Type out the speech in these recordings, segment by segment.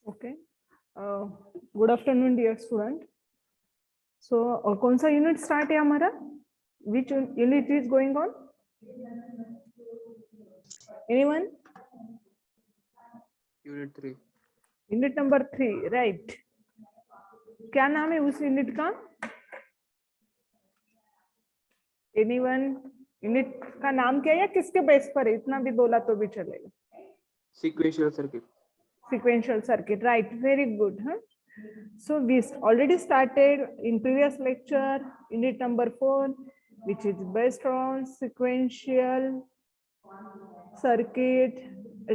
Okay, good afternoon dear student. So कौन सा unit start है हमारा? Which unit is going on? Anyone? Unit 3. Unit number 3, right. क्या नाम है उस यूनिट का? एनीवन? यूनिट का नाम क्या है या किसके बेस पर है? इतना भी बोला तो भी चलेगा. Sequential circuit. Sequential circuit, right? Very good. So we already started in previous lecture unit number 4, which is based on sequential circuit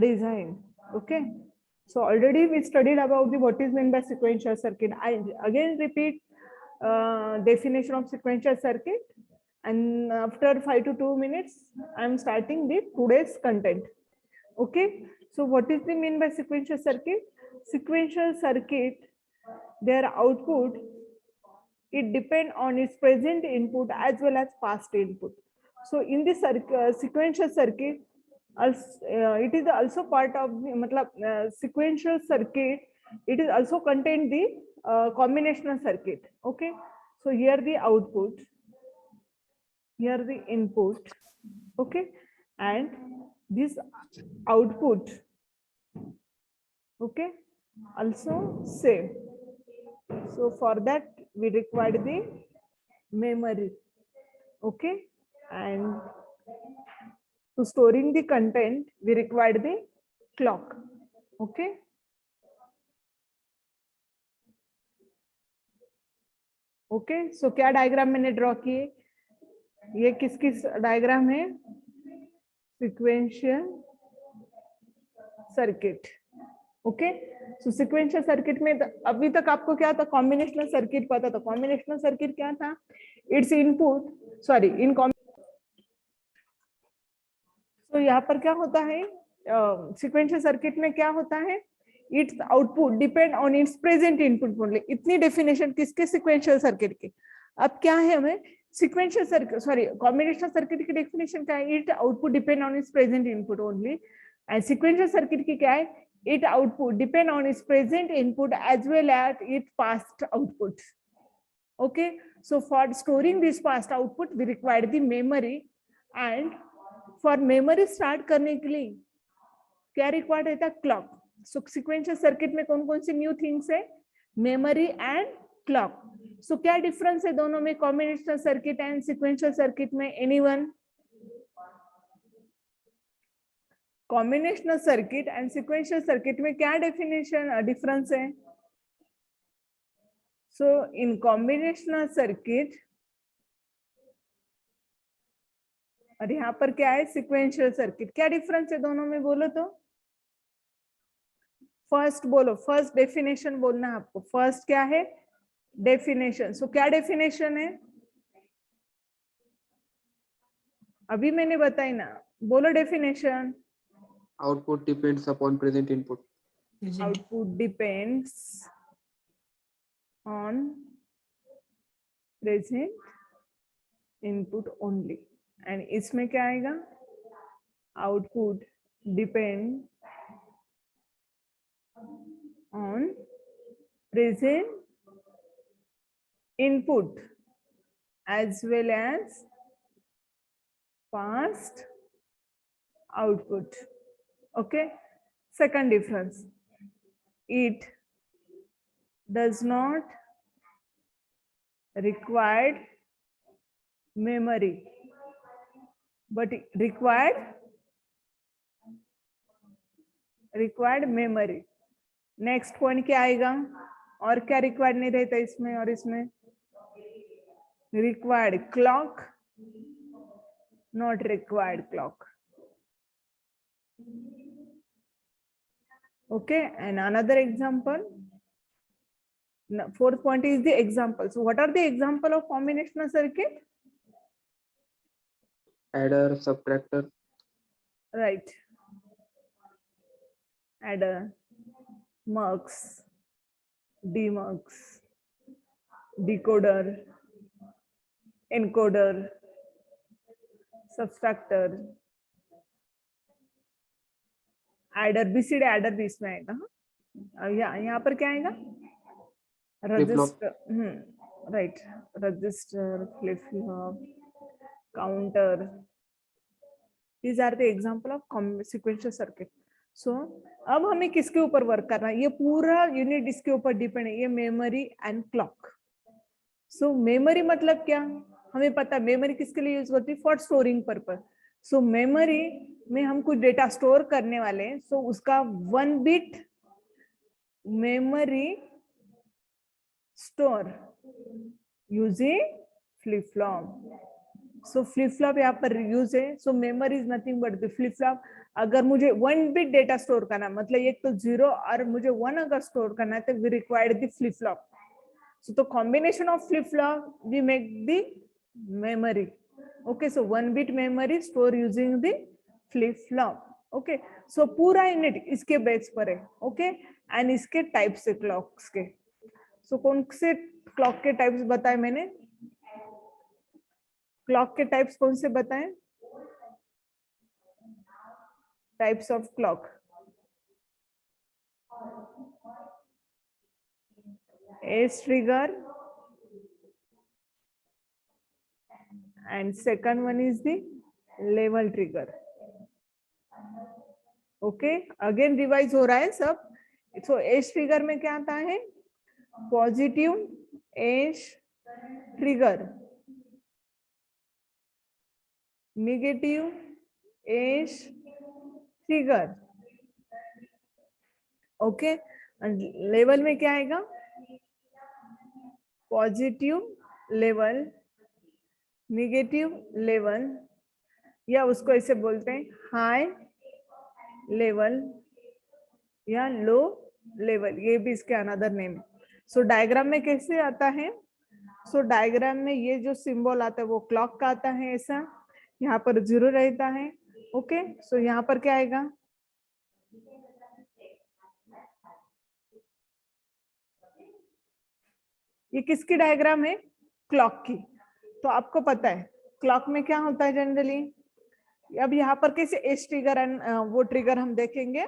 design. Okay, so already we studied about the what is meant by sequential circuit. I again repeat definition of sequential circuit, and after 5 to 2 minutes I am starting the today's content. Okay, so what is the mean by sequential circuit? Sequential circuit, their output, it depend on its present input as well as past input. So in this sequential circuit, it is also part of sequential circuit. It is also contain the combinational circuit. Okay, so here the output, here the input. Okay, and this output, okay, also save. So for that we require the memory. Okay, and to storing the content we require the clock. Okay, okay, so क्या diagram मैंने draw किए? ये किस किस diagram है? Sequential circuit. Okay, सो sequential circuit में अभी तक आपको क्या था? कॉम्बिनेशनल सर्किट पता था. कॉम्बिनेशनल सर्किट क्या था? इट्स इनपुट, सॉरी, इन तो यहाँ पर क्या होता है? सिक्वेंशियल सर्किट में क्या होता है? Its output depend on its present input only. इतनी डेफिनेशन किसके? सिक्वेंशियल सर्किट के. अब क्या है हमें? Sequential circuit, sorry, combinational circuit की डेफिनेशन क्या है? It output depend on its present input only. And sequential circuit की क्या है? It output depend on its present input as well as it past output. Okay, so for storing this past output we require the memory. And for memory start करने के लिए क्या required रहता है? Clock. सो sequential circuit में कौन कौन सी न्यू थिंग्स है? Memory and clock. सो क्या डिफरेंस है दोनों में, combinational circuit and sequential circuit में? Anyone? Combinational circuit and sequential circuit में क्या डेफिनेशन डिफरेंस है? सो इन कॉम्बिनेशनल सर्किट, और यहाँ पर क्या है? Sequential circuit. क्या डिफरेंस है दोनों में? बोलो तो. फर्स्ट बोलो, फर्स्ट डेफिनेशन बोलना है आपको. फर्स्ट क्या है? डेफिनेशन. सो क्या डेफिनेशन है? अभी मैंने बताई ना, बोलो definition. Output depends upon present input. Output depends on present input only. And इसमें क्या आएगा? Output depend on present input as well as past output. Okay, second difference, it does not require memory but required memory. Next point क्या आएगा? और क्या required नहीं रहता इसमें और इसमें? Required clock, not required clock. Okay, and another example. Fourth point is the example. So what are the example of combinational circuit? Adder, subtractor. Right, adder, mux, demux, decoder, encoder, subtractor, adder. BCD adder भी इसमें आएगा. यहाँ पर क्या आएगा? Register, right, register, flip flop, counter, these are the example of sequential circuit. So अब हमें किसके ऊपर वर्क करना है? ये पूरा यूनिट इसके ऊपर डिपेंड है, ये memory and clock. So memory मतलब क्या? हमें पता है मेमोरी किसके लिए यूज होती है? For storing purpose. So memory में हम कुछ डेटा स्टोर करने वाले हैं, सो उसका 1 bit memory store using flip flop. So flip flop यहाँ पर यूज है. So memory is nothing but the flip flop. अगर मुझे 1 बिट डेटा स्टोर करना है, मतलब एक तो 0 और मुझे 1 अगर स्टोर करना है, तो we required the flip flop. So the combination of flip-flop we make the memory. Okay, so 1 bit memory store using the flip-flop. Okay, so पूरा यूनिट इसके बेस पर है. Okay, and इसके टाइप्स है क्लॉक्स के. So कौन से clock के टाइप्स बताए मैंने? क्लॉक के टाइप्स कौन से बताए? Types of clock. Edge trigger and second one is the level trigger. Okay, again revise हो रहा है सब. So एज ट्रिगर में क्या आता है? Positive edge trigger, negative edge trigger. Okay, level में क्या आएगा? पॉजिटिव लेवल, नेगेटिव लेवल, या उसको ऐसे बोलते हैं हाई लेवल या लो लेवल, ये भी इसके अनदर नेम है. सो डायग्राम में कैसे आता है? सो डायग्राम में ये जो सिंबल आता है वो क्लॉक का आता है. ऐसा यहाँ पर 0 रहता है. ओके, सो यहाँ पर क्या आएगा? ये किसकी डायग्राम है? क्लॉक की. तो आपको पता है क्लॉक में क्या होता है जनरली. अब यहाँ पर कैसे एज ट्रिगर एंड वो ट्रिगर हम देखेंगे.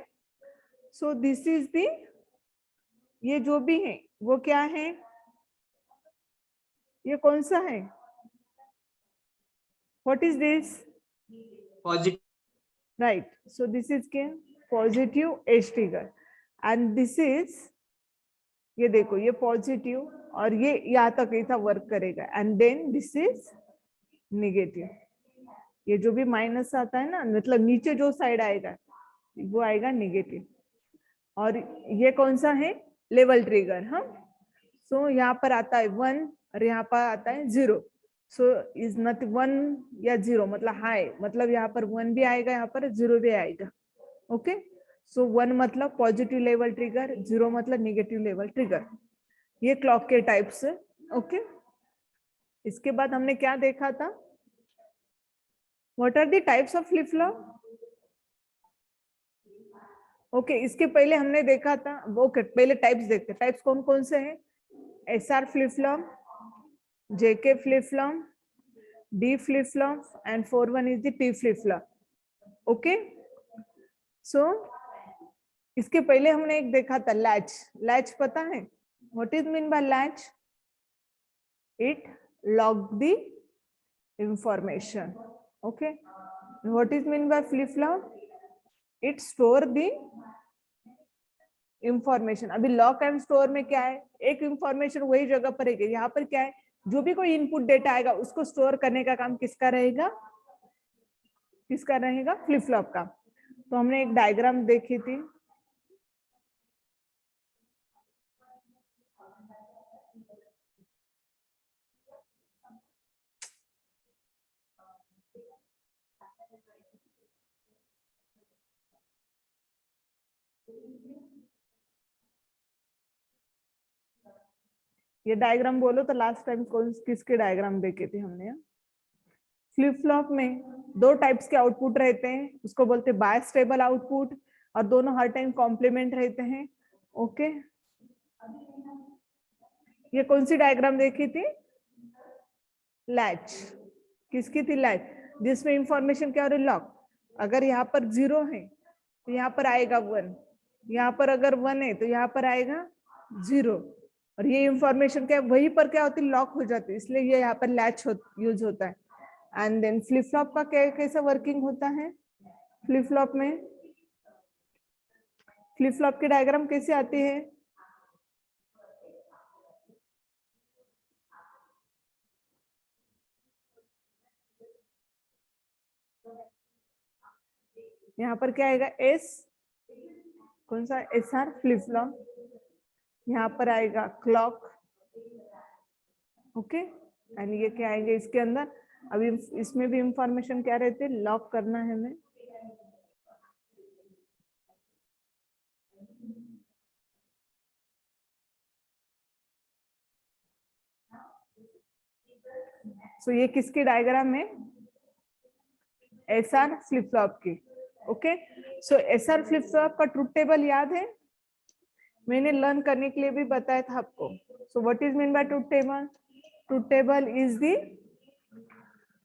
सो दिस इज दी, ये जो भी है वो क्या है? ये कौन सा है? What is this? Positive. Right, so this is के positive edge trigger and this is, ये देखो ये पॉजिटिव और ये यहाँ तक ऐसा वर्क करेगा. And then this is negative. ये जो भी माइनस आता है ना, मतलब नीचे जो साइड आएगा वो आएगा नेगेटिव. और ये कौन सा है? Level trigger. हाँ, सो यहाँ पर आता है 1 और यहाँ पर आता है 0. सो इज नॉट 1 या 0 मतलब हाई, मतलब यहाँ पर 1 भी आएगा, यहाँ पर 0 भी आएगा. ओके, सो 1 मतलब पॉजिटिव लेवल ट्रिगर, 0 मतलब नेगेटिव लेवल ट्रिगर. ये क्लॉक के टाइप्स है. ओके, इसके बाद हमने क्या देखा था? What are the types of flip flop? Okay, इसके पहले हमने देखा था. ओके, पहले टाइप्स देखते. टाइप्स कौन कौन से हैं? SR flip flop, JK flip flop, D flip flop and 4 is the T flip flop. Okay, so इसके पहले हमने एक देखा था लैच. लैच पता है? What is mean by latch? It lock the information. Okay, what is mean by flip flop? It store the information. अभी lock and store में क्या है? एक इंफॉर्मेशन वही जगह पर रहेगी. यहाँ पर क्या है? जो भी कोई इनपुट डेटा आएगा उसको स्टोर करने का काम किसका रहेगा? किसका रहेगा? फ्लिप फ्लॉप का. तो हमने एक डायग्राम देखी थी. ये डायग्राम बोलो तो लास्ट टाइम कौन किसके डायग्राम देखे थे हमने? फ्लिप फ्लॉप में 2 टाइप्स के आउटपुट रहते हैं, उसको बोलते हैं बायस्टेबल आउटपुट, और दोनों हर टाइम कॉम्प्लीमेंट रहते हैं. ओके, ये कौन सी डायग्राम देखी थी? लैच. किसकी थी? लैच, जिसमें इंफॉर्मेशन क्या हो रही? लॉक. अगर यहाँ पर 0 है तो यहाँ पर आएगा 1. यहाँ पर अगर 1 है तो यहाँ पर आएगा 0, और ये इंफॉर्मेशन क्या वहीं पर क्या होती है, लॉक हो जाती है, इसलिए ये यहाँ पर लैच यूज होता है। एंड देन फ्लिप फ्लॉप का कैसा वर्किंग होता है, फ्लिप फ्लॉप में फ्लिप फ्लॉप की डायग्राम कैसे आती है, यहाँ पर क्या आएगा एस, कौन सा SR फ्लिप फ्लॉप, यहाँ पर आएगा क्लॉक, ओके। एंड ये क्या आएगा इसके अंदर, अभी इसमें भी इंफॉर्मेशन क्या रहती है, लॉक करना है हमें, सो ये किसकी डायग्राम है, SR फ्लिप फ्लॉप की, ओके। सो SR फ्लिप फ्लॉप का ट्रुथ टेबल याद है, मैंने लर्न करने के लिए भी बताया था आपको। सो what is mean by truth table, truth table is the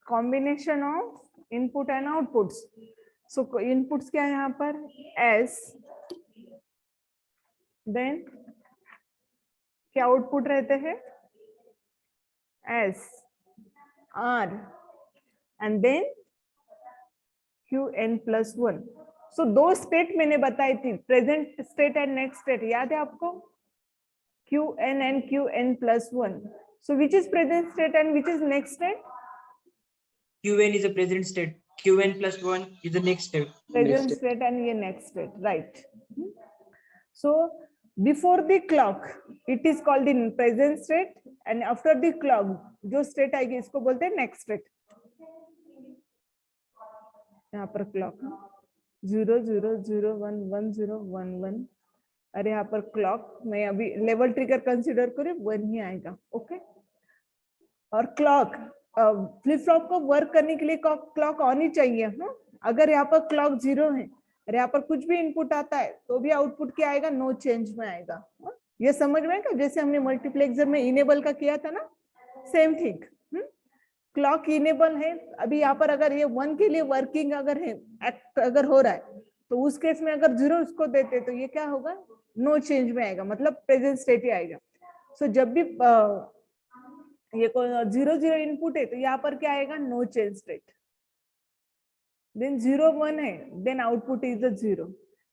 combination of input and outputs. So inputs क्या है यहाँ पर, S, देन क्या आउटपुट रहते हैं, S, R, and then Qn+1। So दो स्टेट मैंने बताई थी, present state and next state, याद है आपको, Qn and Qn+1। So which is present state and which is next state? Qn is a present state. Qn+1 is the next step. Present state and ये next state, right? So before the clock, it is called the present state, and after the clock, जो state आएगी इसको बोलते हैं next state। यहाँ पर clock 0 0 0 1 1 0 1 1, अरे यहाँ पर क्लॉक मैं अभी लेवल ट्रिगर कंसीडर करूँ 1 ही आएगा, ओके। और क्लॉक फ्लिप फ्लॉप को वर्क करने के लिए क्लॉक ऑन ही चाहिए, हाँ। अगर यहाँ पर क्लॉक 0 है और यहाँ पर कुछ भी इनपुट आता है तो भी आउटपुट क्या आएगा, नो चेंज में आएगा, हाँ? ये समझ में आएगा, जैसे हमने मल्टीप्लेक्सर में इनेबल का किया था ना, सेम थिंग। क्लॉक इनेबल है, अभी यहाँ पर अगर ये 1 के लिए वर्किंग अगर है, एक्ट अगर हो रहा है, तो उस केस में अगर 0 उसको देते तो ये क्या होगा, नो चेंज में आएगा, मतलब प्रेजेंट स्टेट ही आएगा। सो जब भी ये 0 0 इनपुट है तो यहाँ पर क्या आएगा, नो चेंज स्टेट। देन 0 1 है, देन आउटपुट इज द 0,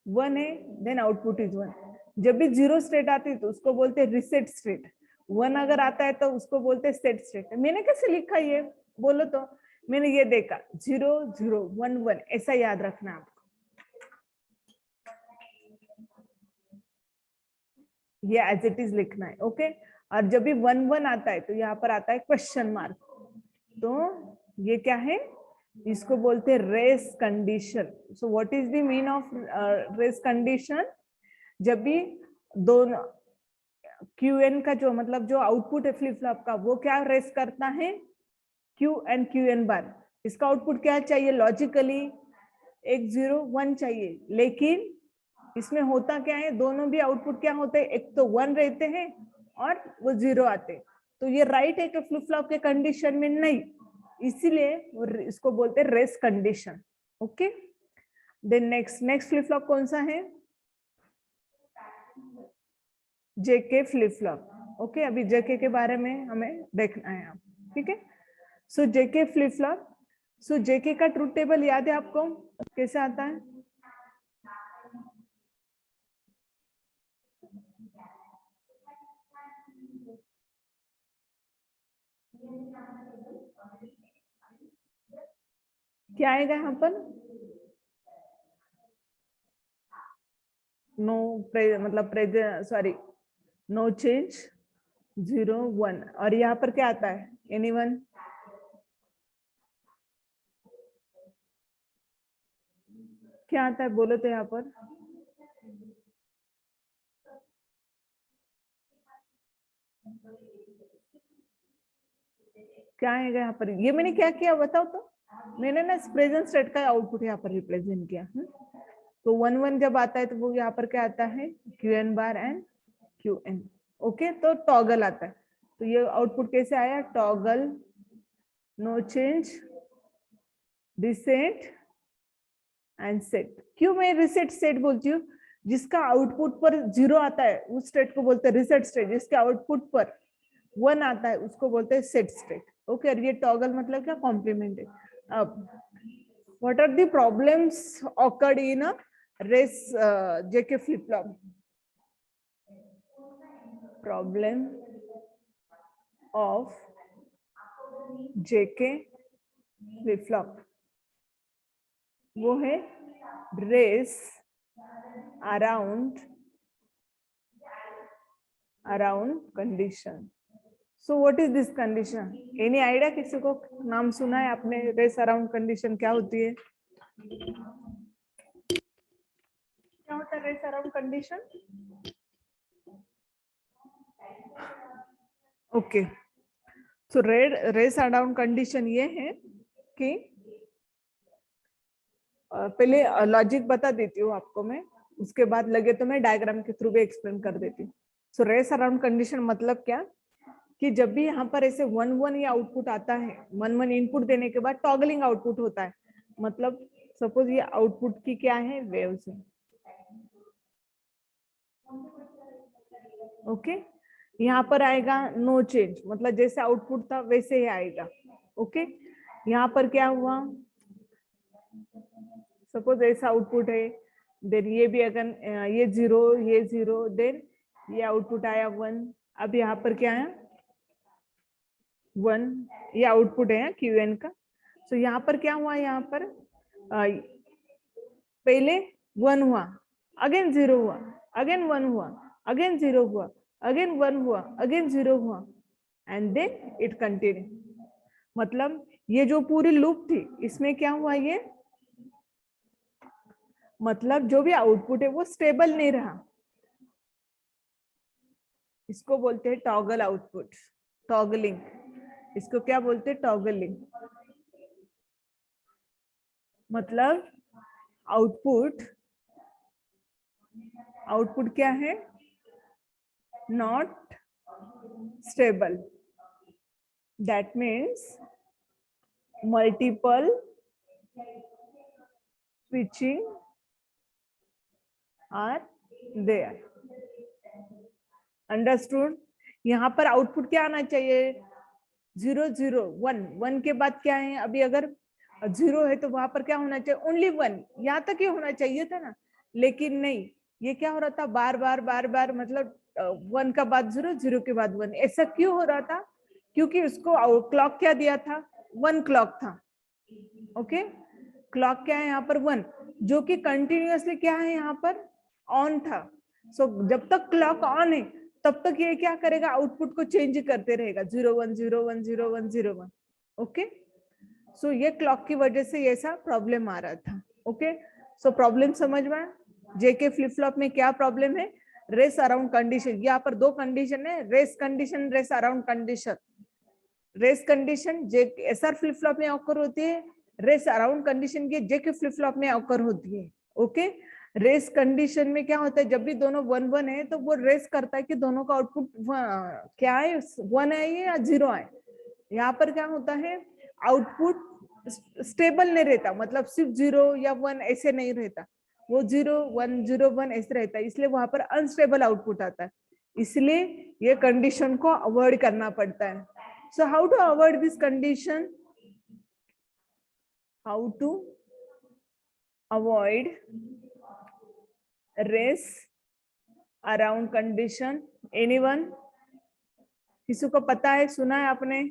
1 है, देन आउटपुट इज 1। जब भी 0 स्टेट आती है तो उसको बोलते हैं रिसेट स्टेट, 1 अगर आता है तो उसको बोलते हैं सेट स्टेट। मैंने कैसे लिखा ये बोलो तो, मैंने ये देखा 0 0 1 1, ऐसा याद रखना आपको, ये एज इट इज लिखना है, ओके। और जब भी 1 1 आता है तो यहाँ पर आता है क्वेश्चन मार्क, तो ये क्या है, इसको बोलते हैं race condition. So what is the mean of race condition, जब भी दोनों Qn का जो मतलब जो आउटपुट है फ्लिप फ्लॉप का, वो क्या रेस करता है, Qn बार। इसका आउटपुट क्या चाहिए, लॉजिकली एक 0 1 चाहिए, लेकिन इसमें होता क्या है, दोनों भी आउटपुट क्या होते हैं, एक तो 1 रहते हैं और वो 0 आते, तो ये राइट है कि फ्लिप फ्लॉप के कंडीशन में नहीं, इसीलिए इसको बोलते हैं race condition, okay. Then next flip flop कौन सा है, जेके फ्लिप फ्लॉप, ओके। अभी जेके के बारे में हमें देखना है, ठीक है। सो जेके फ्लिप फ्लॉप, सो जेके का ट्रुथ टेबल याद है आपको, कैसे आता है, क्या आएगा यहाँ पर, नो मतलब प्रेजेंट, सॉरी, नो चेंज 0 1, और यहाँ पर क्या आता है, एनीवन, क्या आता है बोलो तो, यहाँ पर क्या आएगा यहाँ पर, ये मैंने क्या किया बताओ तो, मैंने ना प्रेजेंट स्टेट का आउटपुट यहाँ पर रिप्रेजेंट किया, तो 1 1 जब आता है तो वो यहाँ पर क्या आता है, Qn bar and Qn, okay. तो टॉगल आता है, तो ये आउटपुट कैसे आया, toggle, no change, reset and set. क्यों मैं रिसेट सेट बोलती हूँ, जिसका आउटपुट पर 0 आता है उस स्टेट को बोलते हैं रीसेट स्टेट, जिसके आउटपुट पर 1 आता है उसको बोलते हैं सेट स्टेट। ओके, और ये टॉगल मतलब क्या, कॉम्प्लीमेंट है। अब what are the problems occurred in a race JK flip flop? Problem of JK flip flop वो है race around condition. So what is this condition? Any idea? किसी को नाम सुना है आपने? रेस अराउंड कंडीशन क्या होती है? क्या होता है रेस अराउंड कंडीशन? ओके, सो रेस अराउंड कंडीशन ये है कि पहले लॉजिक बता देती हूँ आपको मैं, उसके बाद लगे तो मैं डायग्राम के थ्रू भी एक्सप्लेन कर देती हूँ। सो रेस अराउंड कंडीशन मतलब क्या कि जब भी यहाँ पर ऐसे 1-1 ये आउटपुट आता है, 1-1 इनपुट देने के बाद टॉगलिंग आउटपुट होता है, मतलब सपोज ये आउटपुट की क्या है, वेव्स है। ओके, यहाँ पर आएगा नो चेंज, मतलब जैसे आउटपुट था वैसे ही आएगा। ओके, यहाँ पर क्या हुआ, सपोज ऐसा आउटपुट है, देन ये भी अगर ये 0 देन ये आउटपुट आया 1। अब यहाँ पर क्या है 1, ये आउटपुट है क्यूएन का। सो यहाँ पर क्या हुआ, यहाँ पर पहले 1 हुआ, अगेन 0 हुआ, अगेन 1 हुआ, अगेन 0 हुआ, अगेन 1 हुआ, अगेन 0 हुआ, एंड देन इट कंटिन्यू। मतलब ये जो पूरी लूप थी इसमें क्या हुआ, ये मतलब जो भी आउटपुट है वो स्टेबल नहीं रहा, इसको बोलते हैं टॉगल आउटपुट, टॉगलिंग। इसको क्या बोलते हैं, टॉगलिंग। मतलब आउटपुट क्या है, not stable, that means multiple switching are there. Understood? यहाँ पर आउटपुट क्या आना चाहिए, 0 0 1 1 के बाद क्या है, अभी अगर 0 है तो वहां पर क्या होना चाहिए, ओनली 1, यहाँ तक ही होना चाहिए था ना, लेकिन नहीं, ये क्या हो रहा था, बार बार मतलब 1 का बाद 0 0 के बाद 1। ऐसा क्यों हो रहा था, क्योंकि उसको क्लॉक क्या दिया था, 1 क्लॉक था। ओके, क्लॉक क्या है यहाँ पर 1, जो कि कंटिन्यूअसली क्या है यहाँ पर ऑन था। सो जब तक क्लॉक ऑन है तब तक ये क्या करेगा, आउटपुट को चेंज करते रहेगा, 0 1 0 1 0 1 0 1। ओके, सो ये क्लॉक की वजह से ऐसा प्रॉब्लम आ रहा था। ओके, सो प्रॉब्लम समझ में, जेके फ्लिप फ्लॉप में क्या प्रॉब्लम है, रेस अराउंड कंडीशन। यहाँ पर 2 कंडीशन है, race condition, race around condition. Race condition SR flip flop में ऑकर होती है, रेस अराउंड कंडीशन की जेके फ्लिप फ्लॉप में ऑकर होती है। ओके, रेस कंडीशन में क्या होता है, जब भी दोनों 1 1 है तो वो रेस करता है कि दोनों का आउटपुट क्या है, 1 आए या 0 आए। यहाँ पर क्या होता है, आउटपुट स्टेबल नहीं रहता, मतलब सिर्फ 0 या 1 ऐसे नहीं रहता, वो 0 1 0 1 ऐसे रहता है, इसलिए वहां पर अनस्टेबल आउटपुट आता है, इसलिए ये कंडीशन को अवॉइड करना पड़ता है। So how to avoid this condition? How to avoid race around condition? Anyone? किसी को पता है, सुना है आपने?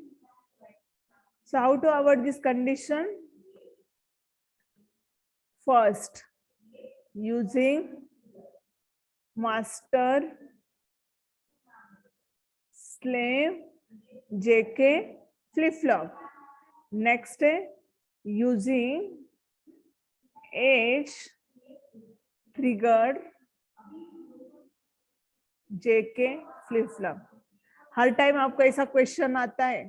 So how to avoid this condition? First, using master slave JK flip flop. Next, using edge triggered JK flip flop. Her time आपको ऐसा question आता है।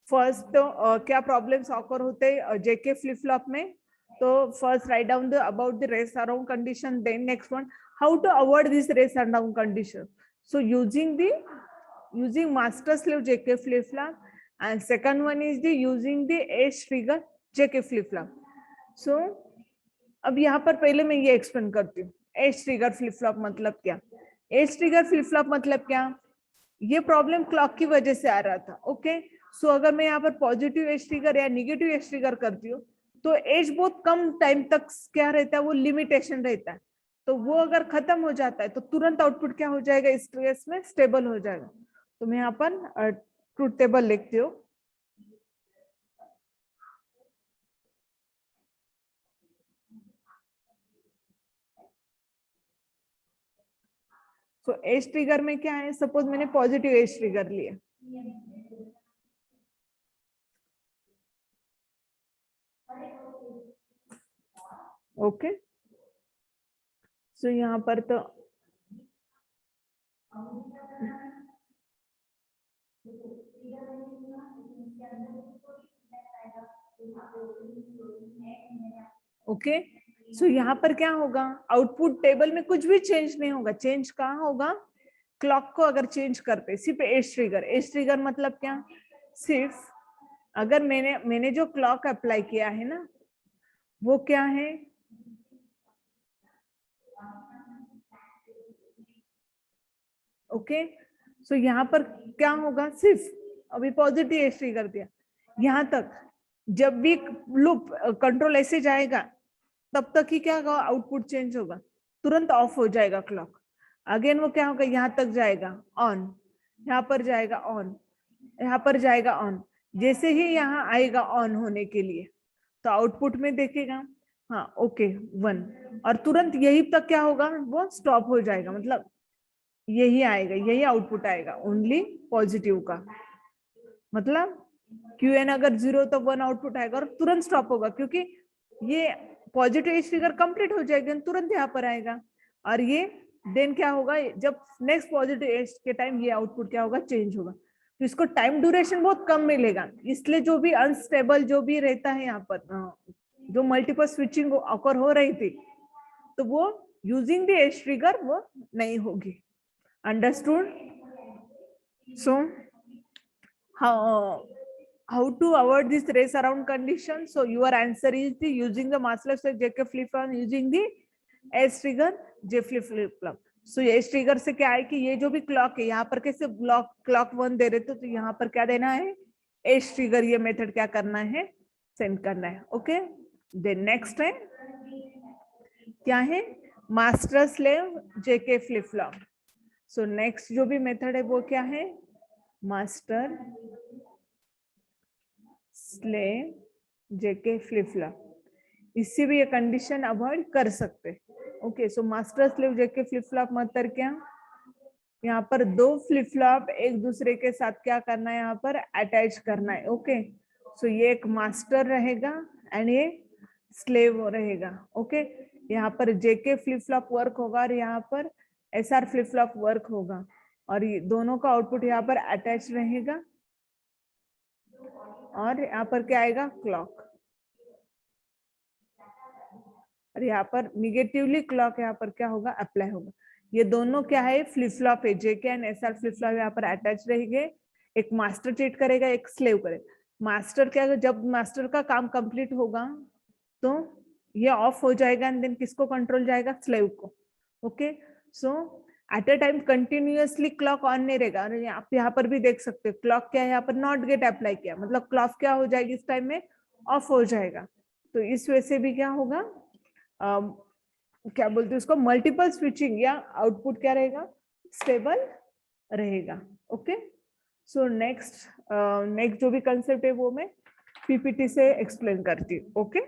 फर्स्ट तो क्या प्रॉब्लम्स ऑकर होते हैं जेके फ्लिप फ्लॉप में, तो first write down the about the race around condition, then next one how to avoid this race around condition. So using master slave JK flip flop, and second one is the using the edge trigger JK flip flop. So अब यहाँ पर पहले मैं ये explain करती हूँ। Edge trigger flip flop मतलब क्या? एज ट्रिगर फ्लिप फ्लॉप मतलब क्या? ये प्रॉब्लम क्लॉक की वजह से आ रहा था। ओके, सो अगर मैं यहाँ पर पॉजिटिव एज ट्रिगर या निगेटिव एज ट्रिगर करती हूँ तो एज बहुत कम टाइम तक क्या रहता है, वो लिमिटेशन रहता है। तो वो अगर खत्म हो जाता है तो तुरंत आउटपुट क्या हो जाएगा, इस केस में स्टेबल हो जाएगा। तो मैं यहाँ पर ट्रूथ टेबल लिखती हूँ। तो एज ट्रिगर में क्या है, सपोज मैंने पॉजिटिव एज ट्रिगर लिया, ओके, सो यहाँ पर तो ओके, सो यहाँ पर क्या होगा, आउटपुट टेबल में कुछ भी चेंज नहीं होगा। चेंज कहाँ होगा, क्लॉक को अगर चेंज करते, सिर्फ एज ट्रिगर। एज ट्रिगर मतलब क्या, सिर्फ अगर मैंने जो क्लॉक अप्लाई किया है ना, वो क्या है, ओके, सो यहाँ पर क्या होगा, सिर्फ अभी पॉजिटिव एज ट्रिगर दिया, यहाँ तक जब भी लूप कंट्रोल ऐसे जाएगा तब तक ही क्या होगा, आउटपुट चेंज होगा, तुरंत ऑफ हो जाएगा क्लॉक। अगेन वो क्या होगा, यहाँ तक जाएगा ऑन, यहाँ पर जाएगा ऑन, यहाँ पर जाएगा ऑन। जैसे ही यहाँ आएगा ऑन होने के लिए तो आउटपुट में देखेगा, हाँ ओके 1, और तुरंत यही तक क्या होगा, वो स्टॉप हो जाएगा। मतलब यही आएगा, यही आउटपुट आएगा ओनली पॉजिटिव का। मतलब क्यूएन अगर 0 तो 1 आउटपुट आएगा और तुरंत स्टॉप होगा, क्योंकि ये पॉजिटिव एज ट्रिगर कंप्लीट हो जाएगा, तुरंत यहाँ पर आएगा। और ये देन क्या होगा, जब नेक्स्ट पॉजिटिव एज के टाइम ये आउटपुट क्या होगा, चेंज होगा। तो इसको टाइम ड्यूरेशन बहुत कम मिलेगा, इसलिए जो भी अनस्टेबल जो भी रहता है यहाँ पर, जो मल्टीपल स्विचिंग ऑकर हो रही थी, तो वो यूजिंग द एज ट्रिगर वो नहीं होगी। Understood? So how to avoid this race around condition? So your answer is the using the master slave JK flip flop, using the edge trigger J flip flop. So edge trigger से क्या है कि ये जो भी clock है, यहाँ पर कैसे क्लॉक 1 दे रहे थे, तो यहाँ पर क्या देना है, एज ट्रिगर, ये मेथड क्या करना है, सेंड करना है। ओके, देन नेक्स्ट है क्या है, master slave JK flip flop. So next जो भी मेथड है वो क्या है, master slave JK flip flop. इससे भी ये कंडीशन अवॉइड कर सकते। Okay, so master slave JK flip flop मतलब क्या, यहाँ पर 2 फ्लिप फ्लॉप एक दूसरे के साथ क्या करना है, यहाँ पर अटैच करना है। ओके, सो ये एक मास्टर रहेगा एंड ये स्लेव रहेगा। ओके, यहाँ पर जेके फ्लिप फ्लॉप वर्क होगा और यहाँ पर एसआर फ्लिप फ्लॉप वर्क होगा, और ये दोनों का आउटपुट यहाँ पर अटैच रहेगा, और यहाँ पर क्या आएगा, क्लॉक, और यहाँ पर निगेटिवली क्लॉक यहाँ पर क्या होगा, अप्लाई होगा। ये दोनों क्या है, फ्लिप फ्लॉप है, जेके एंड एसआर फ्लिप फ्लॉप यहाँ पर अटैच रहेंगे। एक मास्टर ट्रीट करेगा, एक स्लेव करेगा। मास्टर क्या, जब मास्टर का काम कंप्लीट होगा तो ये ऑफ हो जाएगा एंड देन किसको कंट्रोल जाएगा, स्लेव को। Okay, so at a time continuously clock on नहीं रहेगा। और आप यहाँ पर भी देख सकते हो क्लॉक क्या है, यहाँ पर नॉट गेट अप्लाई किया, मतलब क्लॉक क्या हो जाएगी, इस टाइम में ऑफ हो जाएगा। तो इस वजह से भी क्या होगा, क्या बोलते हैं उसको, मल्टीपल स्विचिंग, या आउटपुट क्या रहेगा, स्टेबल रहेगा। ओके, सो नेक्स्ट जो भी कंसेप्ट है वो मैं पीपीटी से एक्सप्लेन करती हूँ। ओके,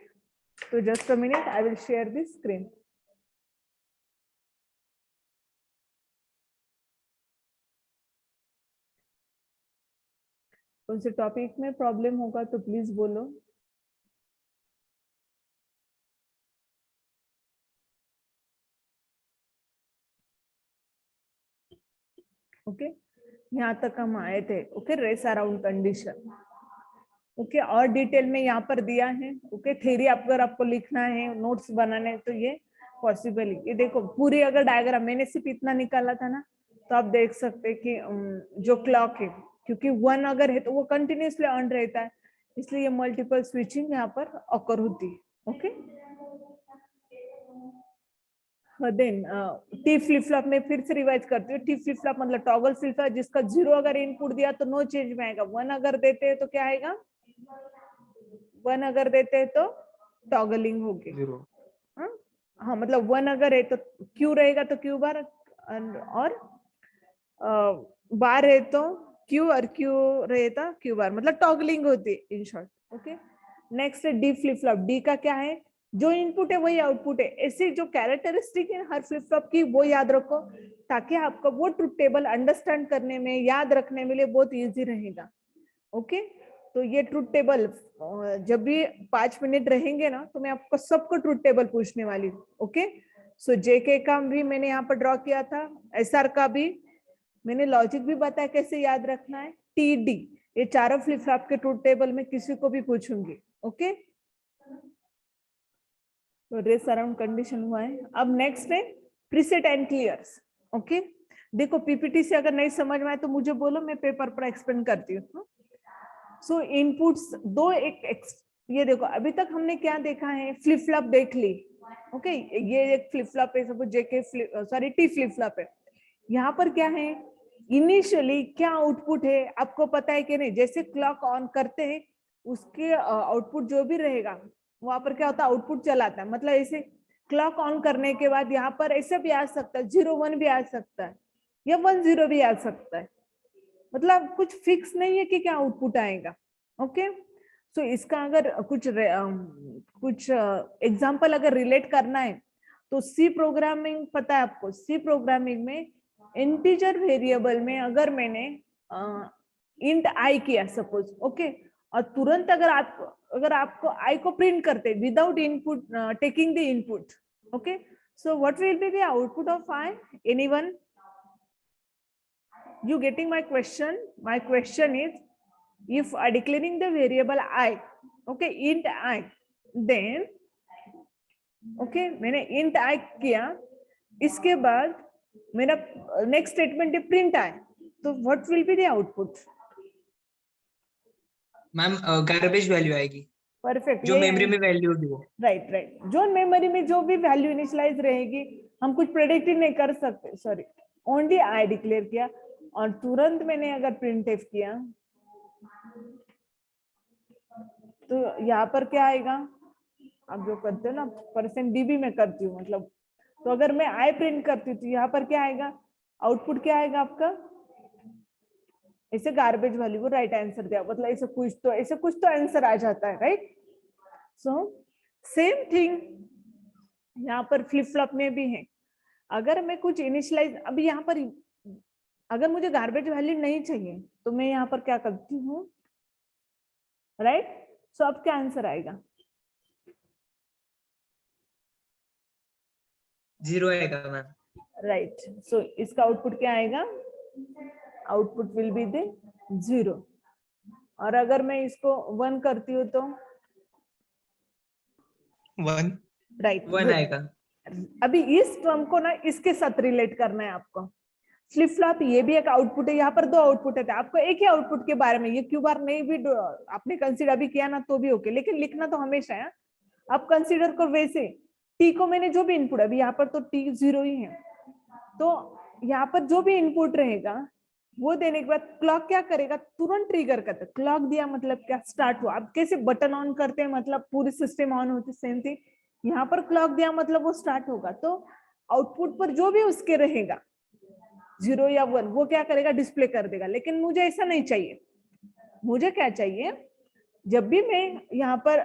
तो just a minute, I will share this screen. कौन से टॉपिक में प्रॉब्लम होगा तो प्लीज बोलो। ओके, यहाँ तक हम आए थे। Okay, race around condition. Okay, और डिटेल में यहाँ पर दिया है। ओके, थ्योरी अगर आपको लिखना है, नोट्स बनाने हैं, तो ये पॉसिबल है। ये देखो पूरी अगर डायग्राम, मैंने सिर्फ इतना निकाला था ना, तो आप देख सकते हैं कि जो क्लॉक है, क्योंकि 1 अगर है तो वो कंटिन्यूसली ऑन रहता है, इसलिए ये मल्टीपल स्विचिंग यहाँ पर ऑकर होती है। Okay, then T flip flop में फिर से रिवाइज करती हूँ। टी फ्लिप फ्लॉप मतलब टॉगल फ्लिप फ्लॉप जिसका 0 अगर इनपुट दिया तो नो चेंज में आएगा, 1 अगर देते हैं तो क्या आएगा, 1 अगर देते हैं तो टॉगलिंग होगी। 0. हाँ मतलब 1 अगर है तो क्यू रहेगा तो क्यू बार, और बार है तो क्यू, और क्यू रहेगा क्यू बार, मतलब टॉगलिंग होती है इन शॉर्ट। ओके, नेक्स्ट है डी फ्लिप फ्लॉप। डी का क्या है, जो इनपुट है वही आउटपुट है। ऐसी जो कैरेक्टरिस्टिक है हर फ्लिप फ्लॉप की वो याद रखो, ताकि आपको वो ट्रुथ टेबल अंडरस्टैंड करने में, याद रखने में लिए बहुत इजी रहेगा। ओके, तो ये ट्रुथ टेबल जब भी 5 मिनट रहेंगे ना तो मैं आपको सबको ट्रुथ टेबल पूछने वाली हूँ। ओके, सो जेके का भी मैंने यहाँ पर ड्रॉ किया था, एसआर का भी मैंने लॉजिक भी बताया कैसे याद रखना है। टीडी, ये चारों फ्लिप फ्लॉप के ट्रुथ टेबल में किसी को भी पूछूंगी। ओके, तो रेस अराउंड कंडीशन हुआ है। अब नेक्स्ट है प्रीसेट एंड क्लियर्स। ओके, देखो पीपीटी से अगर नहीं समझ में आए तो मुझे बोलो, मैं पेपर पर एक्सप्लेन करती हूँ। सो इनपुट्स दो, ये देखो अभी तक हमने क्या देखा है, फ्लिप फ्लॉप देख ली। ओके, ये एक फ्लिप फ्लॉप है, सपोज जेके सॉरी टी फ्लिप फ्लॉप है। यहाँ पर क्या है, इनिशियली क्या आउटपुट है आपको पता है कि नहीं, जैसे क्लॉक ऑन करते हैं उसके आउटपुट जो भी रहेगा वहां पर क्या होता है, आउटपुट चलाता है। मतलब ऐसे क्लॉक ऑन करने के बाद यहाँ पर ऐसे भी आ सकता है, 0 1 भी आ सकता है, या 1 0 भी आ सकता है। मतलब कुछ फिक्स नहीं है कि क्या आउटपुट आएगा। ओके, सो इसका अगर कुछ एग्जांपल अगर रिलेट करना है तो सी प्रोग्रामिंग पता है आपको, सी प्रोग्रामिंग में इंटीजर वेरिएबल में अगर मैंने इंट आई किया सपोज, ओके, और तुरंत अगर आपको आई को प्रिंट करते without input taking the input, okay, so what will be the output of I, anyone? You getting my question? My question is, if I declaring the variable I, okay, int I, then okay, मैंने int I किया, इसके बाद मेरा next statement है print I, तो what will be the output? Ma'am garbage value आएगी, perfect, जो memory में वैल्यू होगी वो। राइट राइट, जो मेमोरी में जो भी वैल्यू इनिशियलाइज रहेगी हम कुछ प्रेडिक्ट नहीं कर सकते। सॉरी, ओनली आई डिक्लेयर किया और तुरंत मैंने अगर प्रिंटफ किया तो यहाँ पर क्या आएगा, आप जो करते हो ना %db में करती हूँ मतलब, तो अगर मैं आई प्रिंट करती हूँ तो यहाँ पर क्या आएगा, आउटपुट क्या आएगा आपका, ऐसे गार्बेज वैल्यू को राइट आंसर दिया, मतलब ऐसे कुछ तो आंसर आ जाता है, राइट? सो सेम थिंग यहाँ पर फ्लिप फ्लॉप में भी है। अगर मैं कुछ इनिशियलाइज, अभी यहाँ पर अगर मुझे गार्बेज वैल्यू नहीं चाहिए तो मैं यहाँ पर क्या करती हूँ, राइट? सो अब क्या आंसर आएगा, 0 आएगा मैम। राइट, सो इसका आउटपुट क्या आएगा, आउटपुट विल बी द 0। और अगर मैं इसको 1 करती हूँ तो 1, राइट 1 आएगा। अभी इस टर्म को ना इसके साथ रिलेट करना है आपको। फ्लिप फ्लॉप ये भी एक आउटपुट है, यहाँ पर 2 आउटपुट है, आपको एक ही आउटपुट के बारे में, ये क्यू बार नहीं भी आपने कंसीडर भी किया ना तो भी ओके, लेकिन लिखना तो हमेशा है। आप कंसीडर को वैसे, टी को मैंने जो भी इनपुट, अभी यहाँ पर तो टी 0 ही है, तो यहाँ पर जो भी इनपुट रहेगा वो देने के बाद क्लॉक क्या करेगा, तुरंत ट्रिगर करता है। क्लॉक दिया मतलब क्या, स्टार्ट हुआ। आप कैसे बटन ऑन करते हैं मतलब पूरी सिस्टम ऑन होती, सेम थिंग यहाँ पर क्लॉक दिया मतलब वो स्टार्ट होगा। तो आउटपुट पर जो भी उसके रहेगा 0 या 1 वो क्या करेगा, डिस्प्ले कर देगा। लेकिन मुझे ऐसा नहीं चाहिए, मुझे क्या चाहिए, जब भी मैं यहाँ पर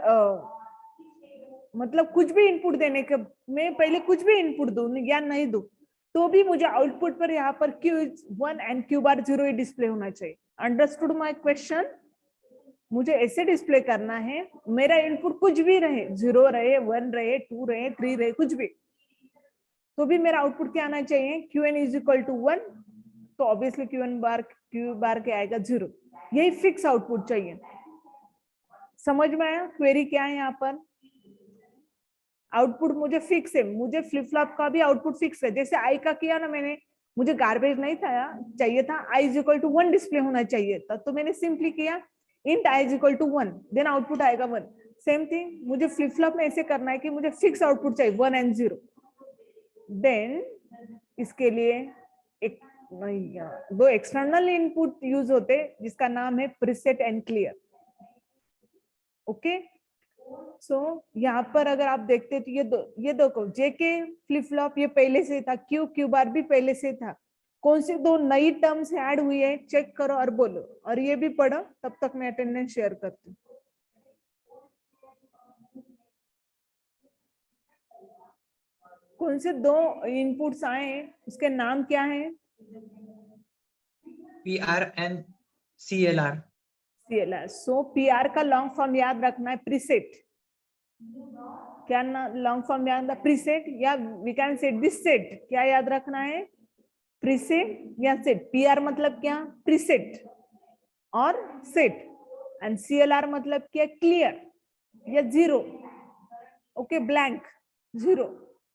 मतलब कुछ भी इनपुट देने के, मैं पहले कुछ भी इनपुट दूं या नहीं दूं तो भी मुझे आउटपुट पर यहाँ पर Q1 and Q bar 0 he display होना चाहिए। Understood my question? मुझे ऐसे डिस्प्ले करना है, मेरा इनपुट कुछ भी रहे, 0 रहे, 1 रहे, 2 रहे, 3 रहे, कुछ भी, तो भी मेरा आउटपुट क्या आना चाहिए, Qn इज इक्वल टू 1, तो ऑब्वियसली Q बार क्या आएगा, 0। यही फिक्स आउटपुट चाहिए। समझ में आया क्वेरी क्या है? यहाँ पर आउटपुट मुझे फिक्स है, मुझे फ्लिप फ्लॉप का भी आउटपुट फिक्स है। जैसे आई का किया ना मैंने, मुझे गार्बेज नहीं था चाहिए था, I is equal to 1 display होना चाहिए था, तो मैंने सिंपली किया int I is equal to 1, then output आएगा 1। सेम थिंग मुझे फ्लिप फ्लॉप में ऐसे करना है कि मुझे फिक्स आउटपुट चाहिए 1 एंड 0, देन इसके लिए एक दो एक्सटर्नल इनपुट यूज होते जिसका नाम है प्रीसेट एंड क्लियर. ओके, सो यहाँ पर अगर आप देखते तो ये देखो जेके फ्लिप फ्लॉप ये पहले से था, क्यू बार भी पहले से था. कौन सी दो नई टर्म्स ऐड हुई है चेक करो और बोलो, और ये भी पढ़ो, तब तक मैं अटेंडेंस शेयर करती हूँ. कौन से दो इनपुट्स आए हैं, उसके नाम क्या है? PR and CLR. CLR. So PR का लॉन्ग फॉर्म याद रखना है प्रीसेट. क्या लॉन्ग फॉर्म याद है? प्रीसेट, या we can set this set. क्या याद रखना है? प्रीसेट या सेट. PR मतलब क्या? प्रीसेट और सेट. एंड CLR मतलब क्या? क्लियर या zero. Okay, blank, zero.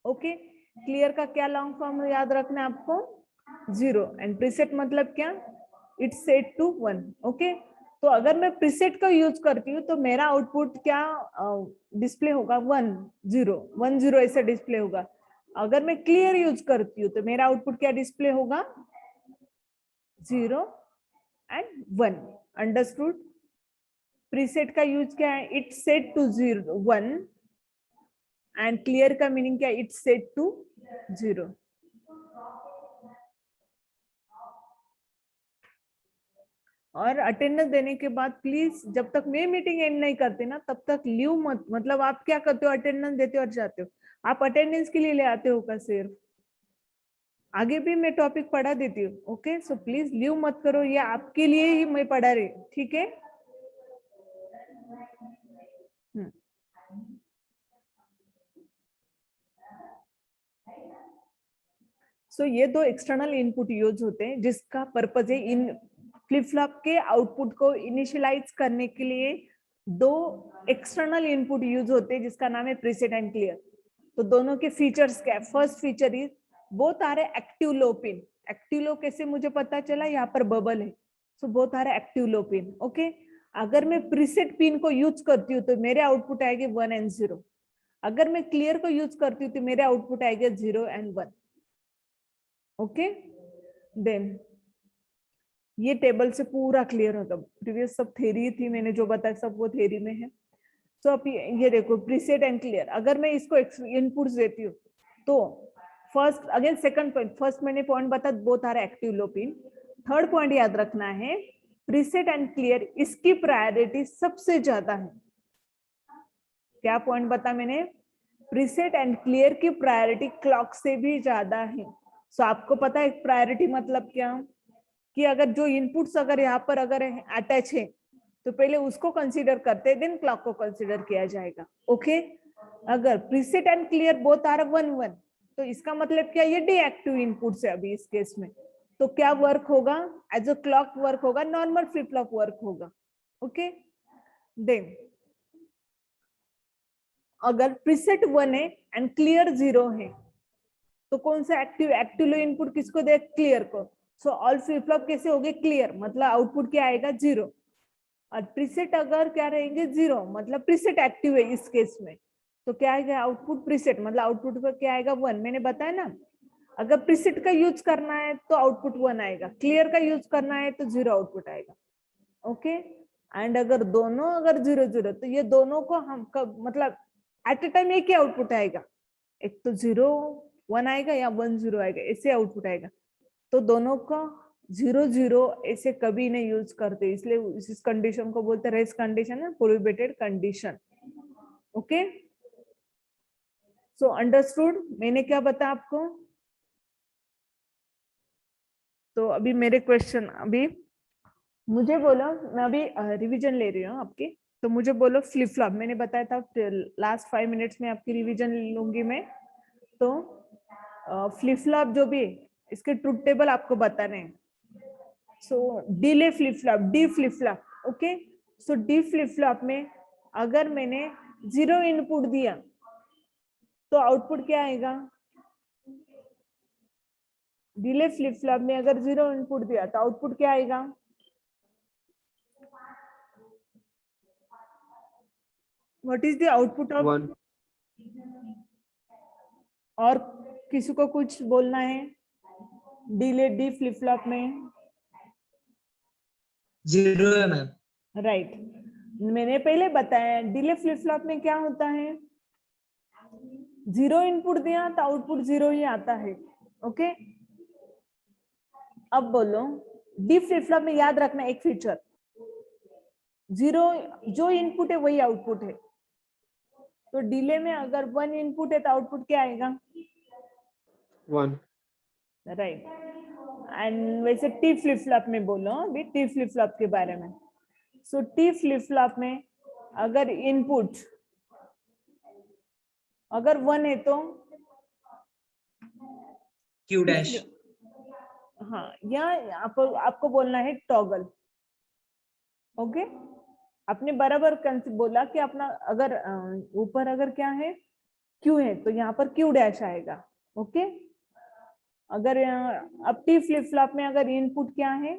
Okay, clear का क्या लॉन्ग फॉर्म याद रखना है आपको? जीरो. एंड प्रीसेट मतलब क्या? It's set to 1. ओके, तो अगर मैं प्रीसेट का यूज करती हूँ तो मेरा आउटपुट क्या डिस्प्ले होगा? 1 0 1 0 ऐसे डिस्प्ले होगा. अगर मैं क्लियर यूज करती हूँ तो मेरा आउटपुट क्या डिस्प्ले होगा? 0 एंड 1. अंडरस्टूड? प्रीसेट का यूज क्या है? It's set to 0 1. And clear का मीनिंग क्या? It's set to 0. और अटेंडेंस देने के बाद प्लीज, जब तक मैं मीटिंग एंड नहीं करती ना तब तक लीव मत. मतलब आप क्या करते हो? अटेंडेंस देते हो और जाते हो. आप अटेंडेंस के लिए ले आते हो का सिर्फ? आगे भी मैं टॉपिक पढ़ा देती हूँ. ओके, सो प्लीज लीव मत करो, ये आपके लिए ही मैं पढ़ा रही. ठीक है? सो ये दो एक्सटर्नल इनपुट यूज होते हैं जिसका पर्पज है इन फ्लिप फ्लॉप के आउटपुट को इनिशियलाइज करने के लिए. दो एक्सटर्नल इनपुट यूज होते हैं जिसका नाम है प्रीसेट एंड क्लियर. तो दोनों के फीचर्स क्या है? First feature is both are active low pin. Active low कैसे मुझे पता चला? यहाँ पर बबल है. So both are active low pin. Okay, अगर मैं प्रीसेट पिन को यूज करती हूँ तो मेरे आउटपुट आएंगे 1 एंड 0. अगर मैं क्लियर को यूज करती हूँ तो मेरे आउटपुट आएंगे 0 एंड 1. ओके, देन ये टेबल से पूरा क्लियर होगा. प्रीवियस सब थ्योरी थी, मैंने जो बताया सब वो थ्योरी में है. तो अब ये देखो प्रीसेट एंड क्लियर. अगर मैं इसको इनपुट्स देती हूँ तो first again second point, first मैंने पॉइंट बता both are active low pin. Third point याद रखना है प्रीसेट एंड क्लियर इसकी प्रायोरिटी सबसे ज्यादा है. क्या पॉइंट बता मैंने? प्रीसेट एंड क्लियर की प्रायोरिटी क्लॉक से भी ज्यादा है. सो आपको पता है प्रायोरिटी मतलब क्या? कि अगर जो इनपुट्स अगर यहाँ पर अगर अटैच है तो पहले उसको कंसीडर करते हैं, देन क्लॉक को कंसीडर किया जाएगा. ओके, अगर preset and clear both are 1 1 तो इसका मतलब क्या? ये डीएक्टिव इनपुट्स है अभी इस केस में. तो क्या वर्क होगा? एज अ क्लॉक वर्क होगा, नॉर्मल फ्लिप फ्लॉप वर्क होगा. ओके, देन अगर प्रीसेट 1 है एंड क्लियर 0 है तो कौन सा एक्टिव? एक्टिव लो इनपुट किसको दे? क्लियर को. सो ऑल फ्लिप फ्लॉप कैसे हो गए? क्लियर. मतलब आउटपुट क्या आएगा? 0. और प्रीसेट अगर क्या रहेंगे? 0, मतलब प्रीसेट एक्टिव है इस केस में. तो क्या आएगा? आउटपुट प्रीसेट, मतलब आउटपुट पर क्या आएगा? 1. मैंने बताया ना, अगर प्रीसेट का यूज करना है तो आउटपुट 1 आएगा, क्लियर का यूज करना है तो 0 आउटपुट आएगा. ओके, एंड अगर दोनों अगर 0 0 तो ये दोनों को हम मतलब एट ए टाइम एक ही आउटपुट आएगा. एक तो 0 1 आएगा या 1 0 आएगा, ऐसे आउटपुट आएगा. तो दोनों का 0 0 ऐसे कभी नहीं यूज करते, इसलिए इस कंडीशन को बोलते हैं रेस्ट कंडीशन है, prohibited condition. Okay, so understood मैंने क्या बताया आपको? तो अभी मेरे क्वेश्चन, अभी मुझे बोलो, मैं अभी रिवीजन ले रही हूँ आपकी. तो मुझे बोलो फ्लिप फ्लॉप, मैंने बताया था लास्ट 5 मिनट्स में आपकी रिवीजन लूंगी मैं. तो फ्लिप फ्लॉप जो भी इसके ट्रुथ टेबल आपको बताने हैं. So delay flip flop, D flip flop. Okay, so D flip flop में अगर मैंने 0 इनपुट दिया तो आउटपुट क्या आएगा? डिले फ्लिप फ्लॉप में अगर 0 इनपुट दिया तो आउटपुट क्या आएगा? What is the output of? 1. और किसी को कुछ बोलना है? डिले डी फ्लिप फ्लॉप में? 0 है मैम. राइट, मैंने पहले बताया डिले फ्लिप फ्लॉप में क्या होता है, 0 इनपुट दिया तो आउटपुट 0 ही आता है. ओके, अब बोलो डी फ्लिप फ्लॉप में याद रखना एक फीचर, 0 जो इनपुट है वही आउटपुट है. तो डिले में अगर 1 इनपुट है तो आउटपुट क्या आएगा? 1. राइट. एंड वैसे टी फ्लिप फ्लॉप में बोलो अभी टी फ्लिप फ्लॉप के बारे में. सो टी फ्लिप फ्लॉप में अगर इनपुट अगर 1 है तो Q dash. हाँ, यहाँ आपको बोलना है टॉगल. ओके, आपने बराबर बोला कि अपना अगर ऊपर अगर क्या है Q है तो यहाँ पर Q डैश आएगा. ओके, अगर अब टी फ्लिप फ्लॉप में अगर इनपुट क्या है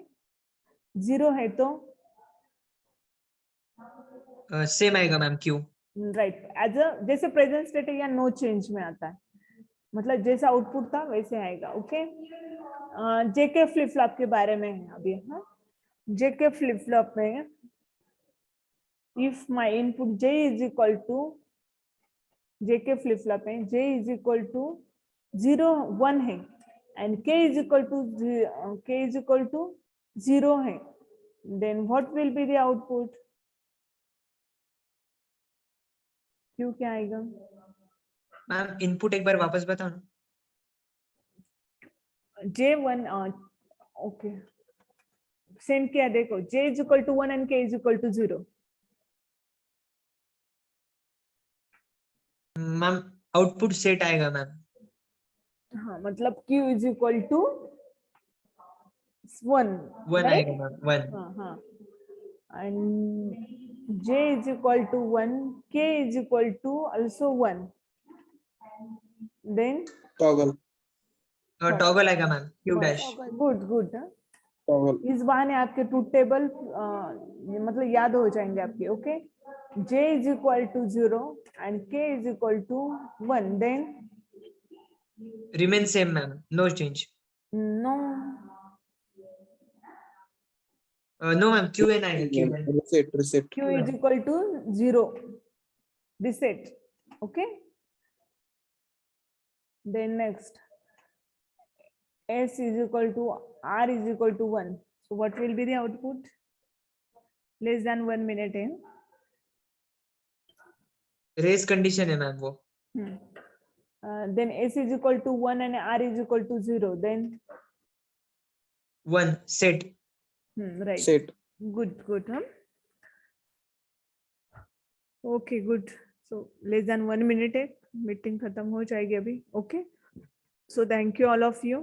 0 है तो Same आएगा ma'am Q. Right, as a जैसे प्रेजेंट स्टेट है या नो चेंज में आता है, मतलब जैसा आउटपुट था वैसे आएगा. ओके, जेके फ्लिप फ्लॉप के बारे में है अभी. हाँ, जेके फ्लिप फ्लॉप में if my input j is equal to JK flip flop में j इज इक्वल टू 0 1 है and k is equal to 0 है, then what will be the output? क्यों क्या आएगा? मैम इनपुट एक बार वापस बताओ ना. J1 ओके, सेंड किया देखो, j is equal to 1 and k is equal to 0. Ma'am output set आएगा मैम. हाँ, मतलब q इज इक्वल टू 1. 1 आएगा मैम 1. हाँ हाँ, and j is equal to 1, k is equal to also 1, then Toggle. Toggle आएगा ma'am Q dash. Good good. Toggle. इस बहाने आपके ट्रूथ टेबल मतलब याद हो जाएंगे आपके. Okay, j is equal to 0 and k is equal to 1, then Remain same ma'am, no change. No No ma'am QN आएगा QN. Reset. q is equal to 0, reset. Okay, then next s is equal to r is equal to 1. So what will be the output? Less than 1 minute in. Race condition है ma'am वो. Then s is equal to 1 and r is equal to 0. Then 1 set. right. Set. Good. Huh? Okay, good. So less than 1 minute है, meeting खत्म हो जाएगी अभी. Okay. So thank you all of you.